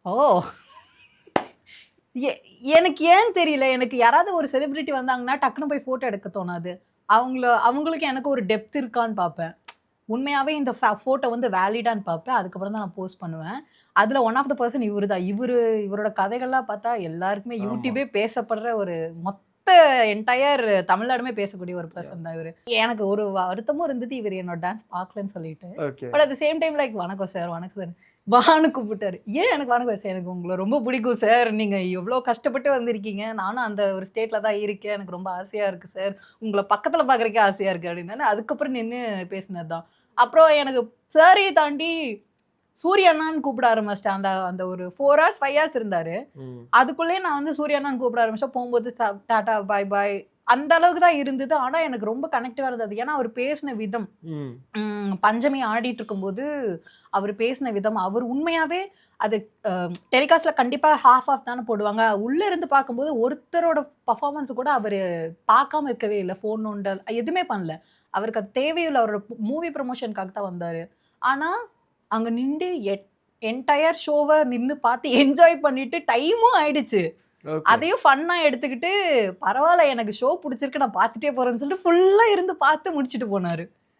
ஓ! எ எனக்கு ஏன் தெரியல. எனக்கு யாராவது ஒரு செலிபிரிட்டி வந்தாங்கன்னா, டக்குனு போய் ஃபோட்டோ எடுக்க தோணாது. அவங்களுக்கு எனக்கு ஒரு டெப்த் இருக்கான்னு பார்ப்பேன். உண்மையாவே இந்த ஃபோட்டோ வந்து வேலிடான்னு பார்ப்பேன். அதுக்கப்புறம் தான் நான் போஸ்ட் பண்ணுவேன். அதுல ஒன் ஆஃப் த பெர்சன் இவரு தான். இவரோட கதைகள்லாம் பார்த்தா எல்லாருக்குமே ஆமா. யூடியூபே பேசப்படுற ஒரு மொத்த என்டயர் தமிழ்நாடுமே பேசக்கூடிய ஒரு பெர்சன் தான் இவரு. எனக்கு ஒரு வருத்தமும் இருந்தது, இவரு என்னோட டான்ஸ் பார்க்கலன்னு சொல்லிட்டு. Okay. But at the same time like வணக்கம் சார், வணக்கம் சார். வான்னு கூப்பிட்டாரு. ஏன் எனக்கு வணக்கம் சார், எனக்கு உங்கள ரொம்ப பிடிக்கும் சார். நீங்க எவ்ளோ கஷ்டப்பட்டு வந்திருக்கீங்க. நானும் அந்த ஒரு ஸ்டேட்ல தான் இருக்கேன். எனக்கு ரொம்ப ஆசையா இருக்கு சார். உங்கள பக்கத்துல பார்க்கறதுக்கே ஆசையா இருக்கு அப்டின்னாரு. அதுக்கப்புறம் நின்னு பேசினது தான். அப்புறம் எனக்கு சாரையும் தாண்டி சூர்யா அண்ணான்னு கூப்பிட ஆரம்பிச்சுட்டேன். அந்த அந்த ஒரு 4 ஹார்ஸ் 5 ஹார்ஸ் இருந்தாரு. ம். அதுக்குள்ளயே நான் வந்து சூர்யா அண்ணான்னு கூப்பிட ஆரம்பிச்சேன். போம்போது டாடா, பாய் பாய் அந்த அளவுக்கு தான் இருந்தது. ஆனா எனக்கு ரொம்ப கனெக்டிவா இருந்தது. ஏன்னா அவர் பேசின விதம். ம். பஞ்சமி ஆடிட்டு இருக்கும்போது அவர் பேசின விதம், அவர் உண்மையாவே அது டெலிகாஸ்ட்ல கண்டிப்பா ஹால்ஃப் ஆஃப் தானே போடுவாங்க. உள்ள இருந்து பார்க்கும்போது ஒருத்தரோட பெர்ஃபார்மன்ஸ் கூட அவரு பார்க்காம இருக்கவே இல்ல. ஃபோன் நோண்டல் எதுவுமே பண்ணல. அவருக்கு அது தேவையில்ல. அவரோட மூவி ப்ரமோஷனுக்காக தான் வந்தாரு. ஆனா, அங்க நிண்டு என்டயர் ஷோவ நின்னு பார்த்து என்ஜாய் பண்ணிட்டு டைமும் ஆயிடுச்சு. ஓகே. அதையும் ஃபன்னா எடுத்துக்கிட்டு, பரவால்ல எனக்கு ஷோ புடிச்சிருக்கு நான் பார்த்துட்டே போறேன்னு சொல்லிட்டு ஃபுல்லா இருந்து பார்த்து முடிச்சுட்டு போனாரு.